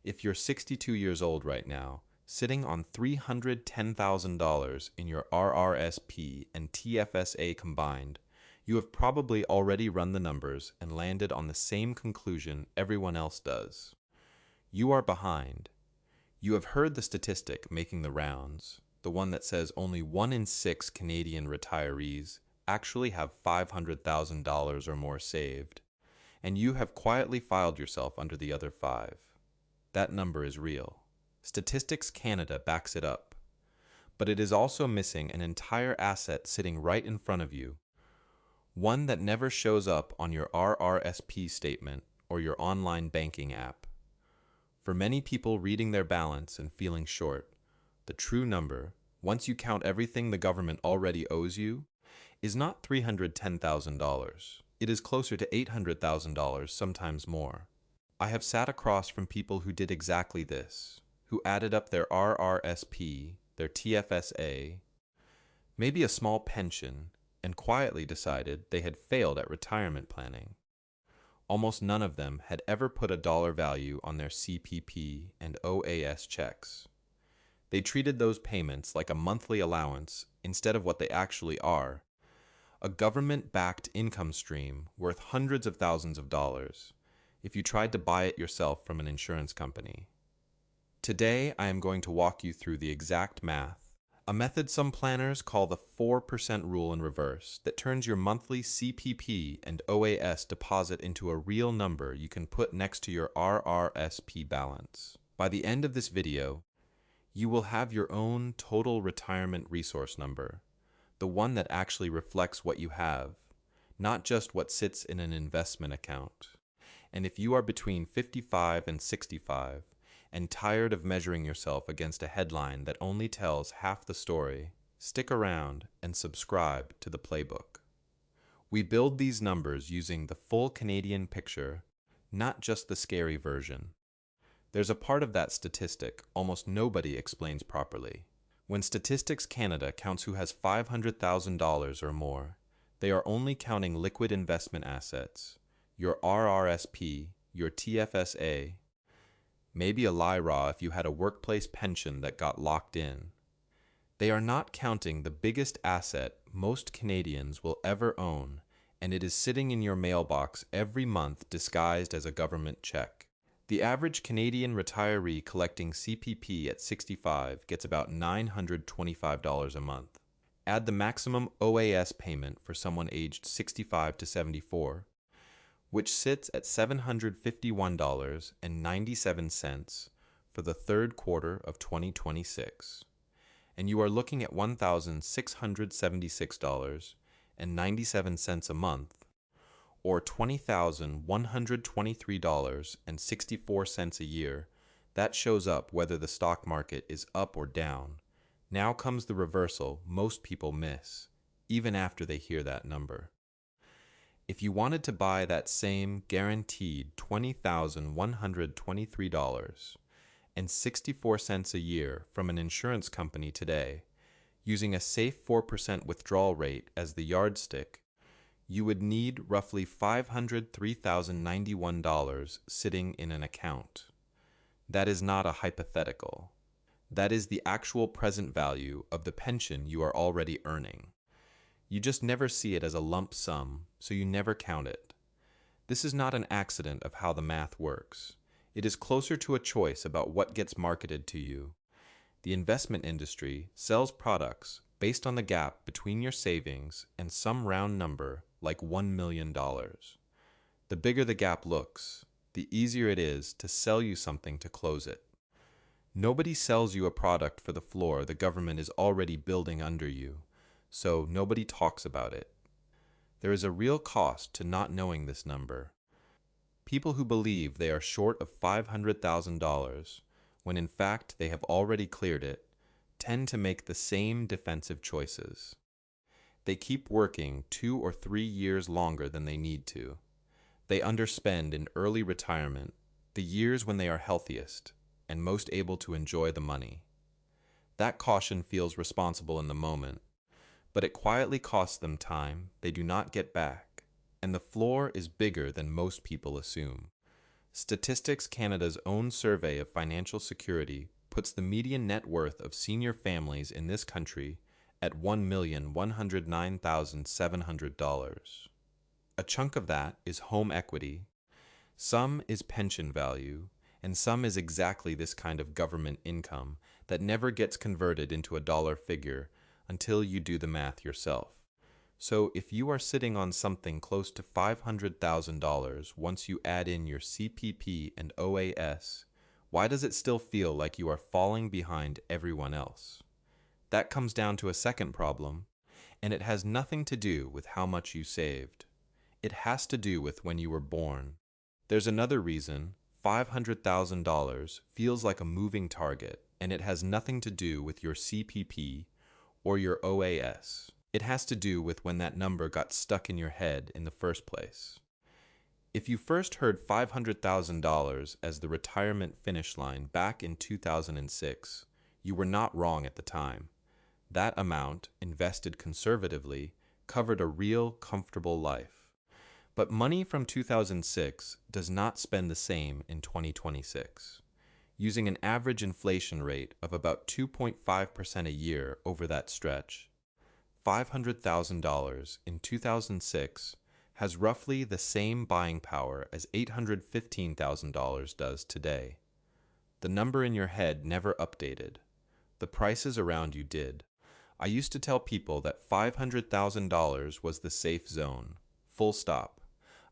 If you're 62 years old right now, sitting on $310,000 in your RRSP and TFSA combined, you have probably already run the numbers and landed on the same conclusion everyone else does. You are behind. You have heard the statistic making the rounds, the one that says only 1 in 6 Canadian retirees actually have $500,000 or more saved, and you have quietly filed yourself under the other 5. That number is real. Statistics Canada backs it up. But it is also missing an entire asset sitting right in front of you, one that never shows up on your RRSP statement or your online banking app. For many people reading their balance and feeling short, the true number, once you count everything the government already owes you, is not $310,000. It is closer to $800,000, sometimes more. I have sat across from people who did exactly this, who added up their RRSP, their TFSA, maybe a small pension, and quietly decided they had failed at retirement planning. Almost none of them had ever put a dollar value on their CPP and OAS checks. They treated those payments like a monthly allowance instead of what they actually are, a government-backed income stream worth hundreds of thousands of dollars if you tried to buy it yourself from an insurance company. Today, I am going to walk you through the exact math, a method some planners call the 4% rule in reverse that turns your monthly CPP and OAS deposit into a real number you can put next to your RRSP balance. By the end of this video, you will have your own total retirement resource number, the one that actually reflects what you have, not just what sits in an investment account. And if you are between 55 and 65, and tired of measuring yourself against a headline that only tells half the story, stick around and subscribe to the playbook. We build these numbers using the full Canadian picture, not just the scary version. There's a part of that statistic almost nobody explains properly. When Statistics Canada counts who has $500,000 or more, they are only counting liquid investment assets, your RRSP, your TFSA, maybe a LIRA if you had a workplace pension that got locked in. They are not counting the biggest asset most Canadians will ever own, and it is sitting in your mailbox every month disguised as a government check. The average Canadian retiree collecting CPP at 65 gets about $925 a month. Add the maximum OAS payment for someone aged 65 to 74, which sits at $751.97 for the third quarter of 2026, and you are looking at $1,676.97 a month, or $20,123.64 a year. That shows up whether the stock market is up or down. Now comes the reversal most people miss, even after they hear that number. If you wanted to buy that same guaranteed $20,123.64 a year from an insurance company today, using a safe 4% withdrawal rate as the yardstick, you would need roughly $503,091 sitting in an account. That is not a hypothetical. That is the actual present value of the pension you are already earning. You just never see it as a lump sum, so you never count it. This is not an accident of how the math works. It is closer to a choice about what gets marketed to you. The investment industry sells products based on the gap between your savings and some round number like $1 million. The bigger the gap looks, the easier it is to sell you something to close it. Nobody sells you a product for the floor the government is already building under you, so nobody talks about it. There is a real cost to not knowing this number. People who believe they are short of $500,000, when in fact they have already cleared it, tend to make the same defensive choices. They keep working 2 or 3 years longer than they need to. They underspend in early retirement, the years when they are healthiest and most able to enjoy the money. That caution feels responsible in the moment, but it quietly costs them time they do not get back, and the floor is bigger than most people assume. Statistics Canada's own survey of financial security puts the median net worth of senior families in this country at $1,109,700. A chunk of that is home equity, some is pension value, and some is exactly this kind of government income that never gets converted into a dollar figure until you do the math yourself. So if you are sitting on something close to $500,000 once you add in your CPP and OAS, why does it still feel like you are falling behind everyone else? That comes down to a second problem, and it has nothing to do with how much you saved. It has to do with when you were born. There's another reason $500,000 feels like a moving target, and it has nothing to do with your CPP or your OAS. It has to do with when that number got stuck in your head in the first place. If you first heard $500,000 as the retirement finish line back in 2006, you were not wrong at the time. That amount, invested conservatively, covered a real, comfortable life. But money from 2006 does not spend the same in 2026. Using an average inflation rate of about 2.5% a year over that stretch, $500,000 in 2006 has roughly the same buying power as $815,000 does today. The number in your head never updated. The prices around you did. I used to tell people that $500,000 was the safe zone. Full stop.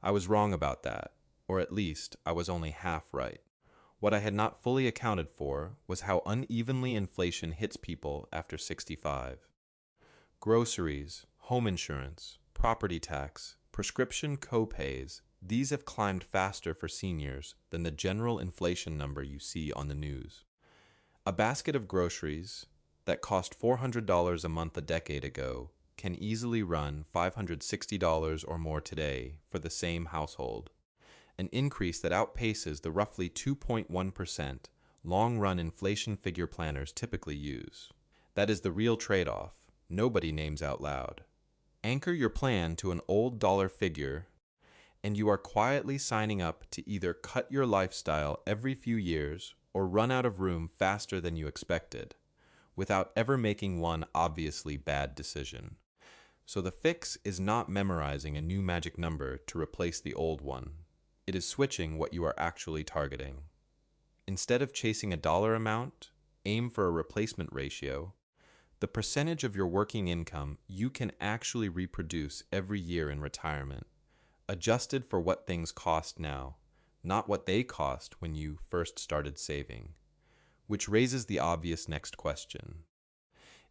I was wrong about that, or at least I was only half right. What I had not fully accounted for was how unevenly inflation hits people after 65. Groceries, home insurance, property tax, prescription co-pays, these have climbed faster for seniors than the general inflation number you see on the news. A basket of groceries that cost $400 a month a decade ago can easily run $560 or more today for the same household, an increase that outpaces the roughly 2.1% long-run inflation figure planners typically use. That is the real trade-off. Nobody names out loud. Anchor your plan to an old dollar figure, and you are quietly signing up to either cut your lifestyle every few years or run out of room faster than you expected, without ever making one obviously bad decision. So the fix is not memorizing a new magic number to replace the old one. It is switching what you are actually targeting. Instead of chasing a dollar amount, aim for a replacement ratio, the percentage of your working income you can actually reproduce every year in retirement, adjusted for what things cost now, not what they cost when you first started saving. Which raises the obvious next question.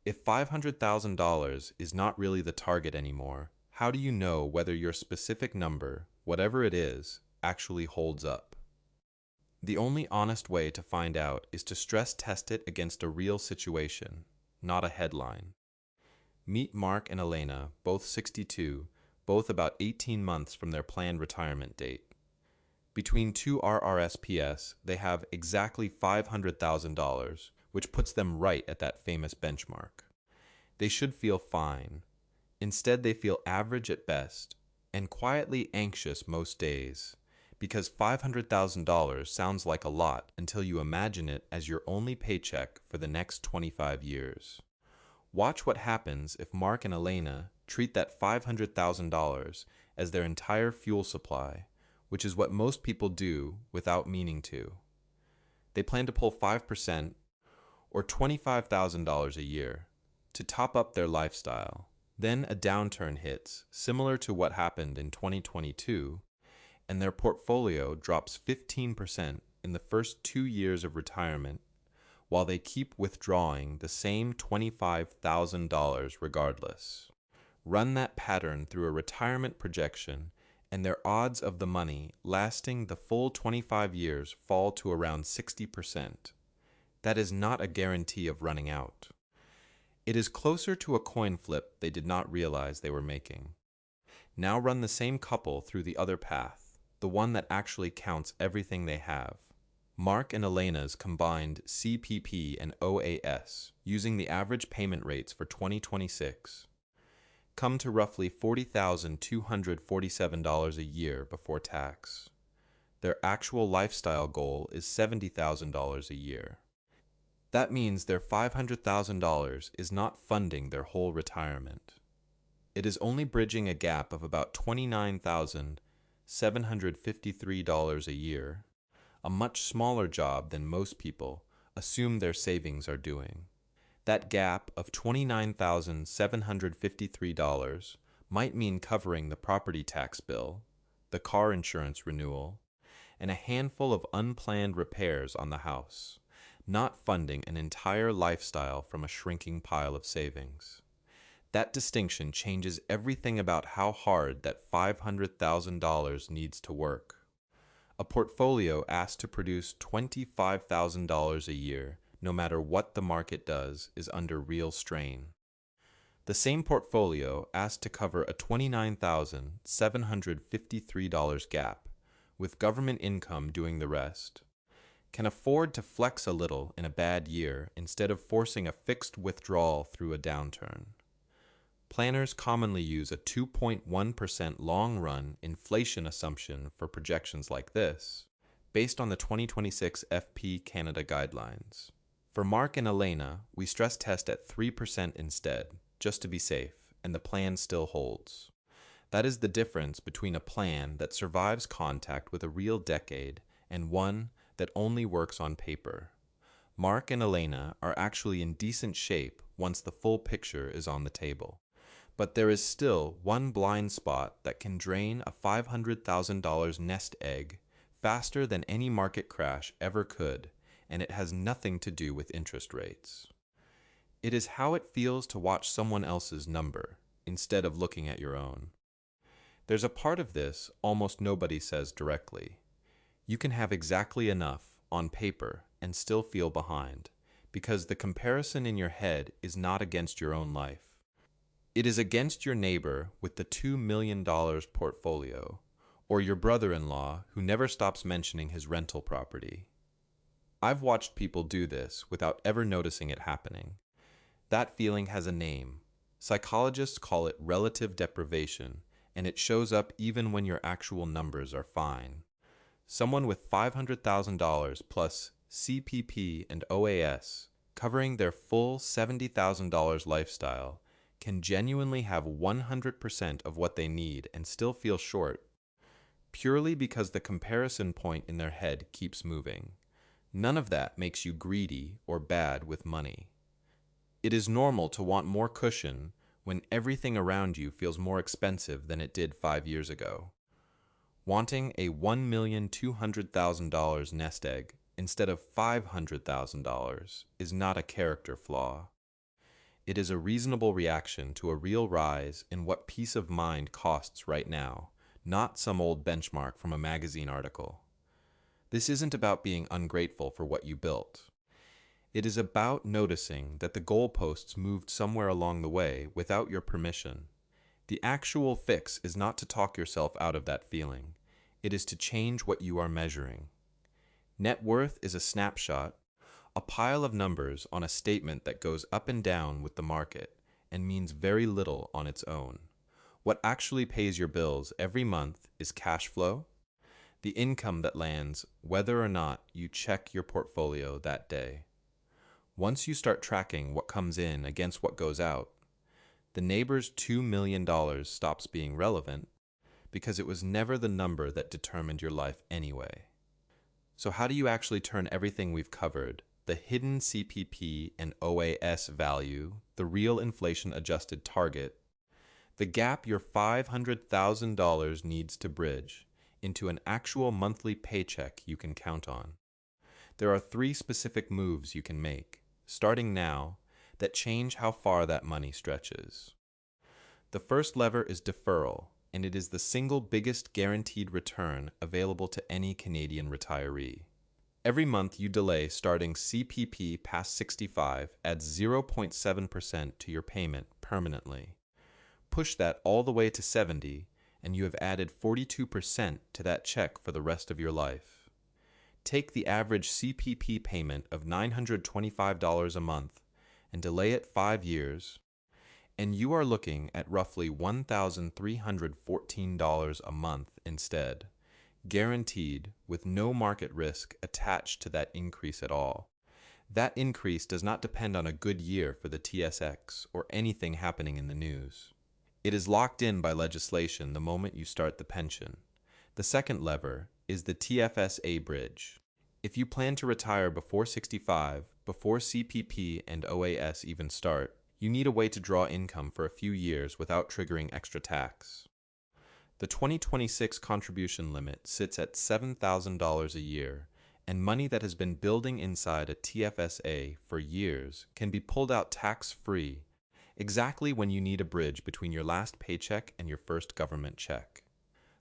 If $500,000 is not really the target anymore, how do you know whether your specific number, whatever it is, actually holds up? The only honest way to find out is to stress test it against a real situation, not a headline. Meet Mark and Elena, both 62, both about 18 months from their planned retirement date. Between two RRSPs, they have exactly $500,000, which puts them right at that famous benchmark. They should feel fine. Instead, they feel average at best, and quietly anxious most days, because $500,000 sounds like a lot until you imagine it as your only paycheck for the next 25 years. Watch what happens if Mark and Elena treat that $500,000 as their entire fuel supply, which is what most people do without meaning to. They plan to pull 5% or $25,000 a year to top up their lifestyle. Then a downturn hits, similar to what happened in 2022, and their portfolio drops 15% in the first 2 years of retirement, while they keep withdrawing the same $25,000 regardless. Run that pattern through a retirement projection, and their odds of the money lasting the full 25 years fall to around 60%. That is not a guarantee of running out. It is closer to a coin flip they did not realize they were making. Now run the same couple through the other path, the one that actually counts everything they have. Mark and Elena's combined CPP and OAS, using the average payment rates for 2026, come to roughly $40,247 a year before tax. Their actual lifestyle goal is $70,000 a year. That means their $500,000 is not funding their whole retirement. It is only bridging a gap of about $29,753 a year, a much smaller job than most people assume their savings are doing. That gap of $29,753 might mean covering the property tax bill, the car insurance renewal, and a handful of unplanned repairs on the house, not funding an entire lifestyle from a shrinking pile of savings. That distinction changes everything about how hard that $500,000 needs to work. A portfolio asked to produce $25,000 a year, no matter what the market does, is under real strain. The same portfolio asked to cover a $29,753 gap, with government income doing the rest, can afford to flex a little in a bad year instead of forcing a fixed withdrawal through a downturn. Planners commonly use a 2.1% long-run inflation assumption for projections like this, based on the 2026 FP Canada guidelines. For Mark and Elena, we stress test at 3% instead, just to be safe, and the plan still holds. That is the difference between a plan that survives contact with a real decade and one that only works on paper. Mark and Elena are actually in decent shape once the full picture is on the table. But there is still one blind spot that can drain a $500,000 nest egg faster than any market crash ever could, and it has nothing to do with interest rates. It is how it feels to watch someone else's number instead of looking at your own. There's a part of this almost nobody says directly. You can have exactly enough on paper and still feel behind, because the comparison in your head is not against your own life. It is against your neighbor with the $2 million portfolio, or your brother-in-law who never stops mentioning his rental property. I've watched people do this without ever noticing it happening. That feeling has a name. Psychologists call it relative deprivation, and it shows up even when your actual numbers are fine. Someone with $500,000 plus CPP and OAS, covering their full $70,000 lifestyle, can genuinely have 100% of what they need and still feel short, purely because the comparison point in their head keeps moving. None of that makes you greedy or bad with money. It is normal to want more cushion when everything around you feels more expensive than it did 5 years ago. Wanting a $1,200,000 nest egg instead of $500,000 is not a character flaw. It is a reasonable reaction to a real rise in what peace of mind costs right now, not some old benchmark from a magazine article. This isn't about being ungrateful for what you built. It is about noticing that the goalposts moved somewhere along the way without your permission. The actual fix is not to talk yourself out of that feeling. It is to change what you are measuring. Net worth is a snapshot, a pile of numbers on a statement that goes up and down with the market and means very little on its own. What actually pays your bills every month is cash flow, the income that lands whether or not you check your portfolio that day. Once you start tracking what comes in against what goes out, the neighbor's $2 million stops being relevant because it was never the number that determined your life anyway. So how do you actually turn everything we've covered, the hidden CPP and OAS value, the real inflation-adjusted target, the gap your $500,000 needs to bridge, into an actual monthly paycheck you can count on? There are 3 specific moves you can make, starting now, that change how far that money stretches. The first lever is deferral, and it is the single biggest guaranteed return available to any Canadian retiree. Every month you delay starting CPP past 65 adds 0.7% to your payment permanently. Push that all the way to 70, and you have added 42% to that check for the rest of your life. Take the average CPP payment of $925 a month and delay it 5 years, and you are looking at roughly $1,314 a month instead, guaranteed with no market risk attached to that increase at all. That increase does not depend on a good year for the TSX or anything happening in the news. It is locked in by legislation the moment you start the pension. The second lever is the TFSA bridge. If you plan to retire before 65, before CPP and OAS even start, you need a way to draw income for a few years without triggering extra tax. The 2026 contribution limit sits at $7,000 a year, and money that has been building inside a TFSA for years can be pulled out tax-free exactly when you need a bridge between your last paycheck and your first government check.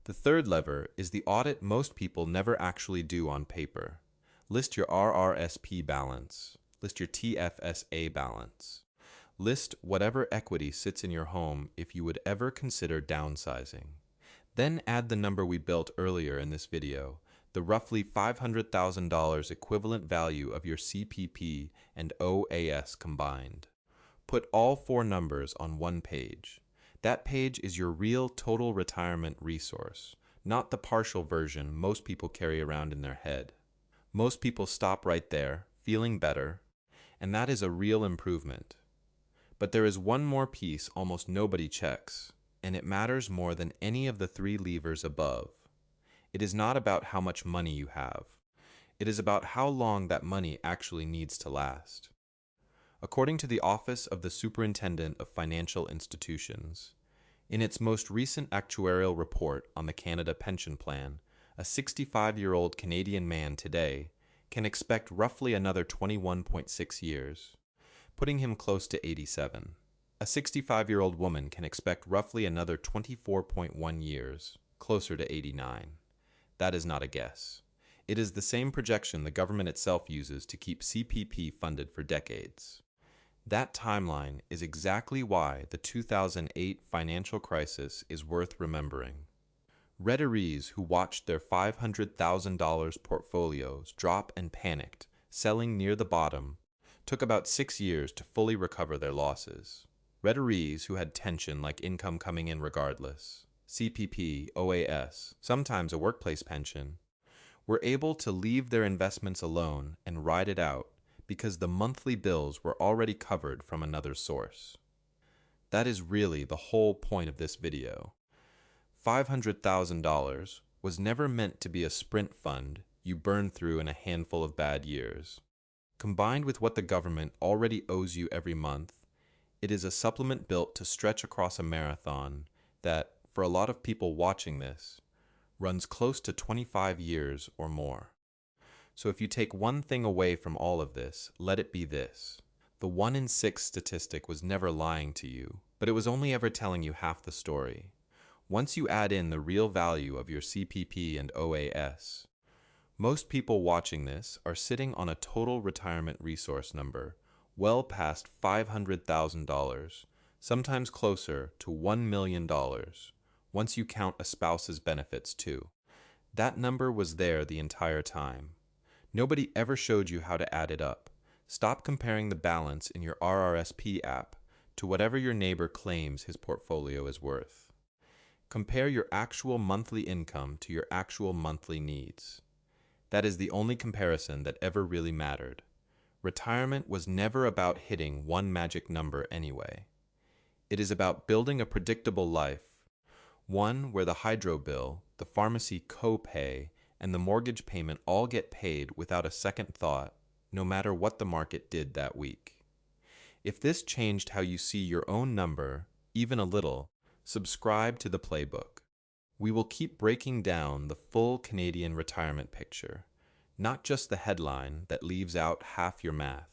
The third lever is the audit most people never actually do on paper. List your RRSP balance. List your TFSA balance. List whatever equity sits in your home if you would ever consider downsizing. Then add the number we built earlier in this video, the roughly $500,000 equivalent value of your CPP and OAS combined. Put all four numbers on one page. That page is your real total retirement resource, not the partial version most people carry around in their head. Most people stop right there, feeling better, and that is a real improvement. But there is one more piece almost nobody checks, and it matters more than any of the three levers above. It is not about how much money you have. It is about how long that money actually needs to last. According to the Office of the Superintendent of Financial Institutions, in its most recent actuarial report on the Canada Pension Plan, a 65-year-old Canadian man today can expect roughly another 21.6 years, putting him close to 87. A 65-year-old woman can expect roughly another 24.1 years, closer to 89. That is not a guess. It is the same projection the government itself uses to keep CPP funded for decades. That timeline is exactly why the 2008 financial crisis is worth remembering. Retirees who watched their $500,000 portfolios drop and panicked, selling near the bottom, took about 6 years to fully recover their losses. Retirees who had tension like income coming in regardless, CPP, OAS, sometimes a workplace pension, were able to leave their investments alone and ride it out because the monthly bills were already covered from another source. That is really the whole point of this video. $500,000 was never meant to be a sprint fund you burn through in a handful of bad years. Combined with what the government already owes you every month, it is a supplement built to stretch across a marathon that, for a lot of people watching this, runs close to 25 years or more. So if you take one thing away from all of this, let it be this. The 1 in 6 statistic was never lying to you, but it was only ever telling you half the story. Once you add in the real value of your CPP and OAS, most people watching this are sitting on a total retirement resource number well past $500,000, sometimes closer to $1 million, once you count a spouse's benefits too. That number was there the entire time. Nobody ever showed you how to add it up. Stop comparing the balance in your RRSP app to whatever your neighbor claims his portfolio is worth. Compare your actual monthly income to your actual monthly needs. That is the only comparison that ever really mattered. Retirement was never about hitting one magic number anyway. It is about building a predictable life, one where the hydro bill, the pharmacy co-pay, and the mortgage payment all get paid without a second thought, no matter what the market did that week. If this changed how you see your own number, even a little, subscribe to the playbook. We will keep breaking down the full Canadian retirement picture, not just the headline that leaves out half your math.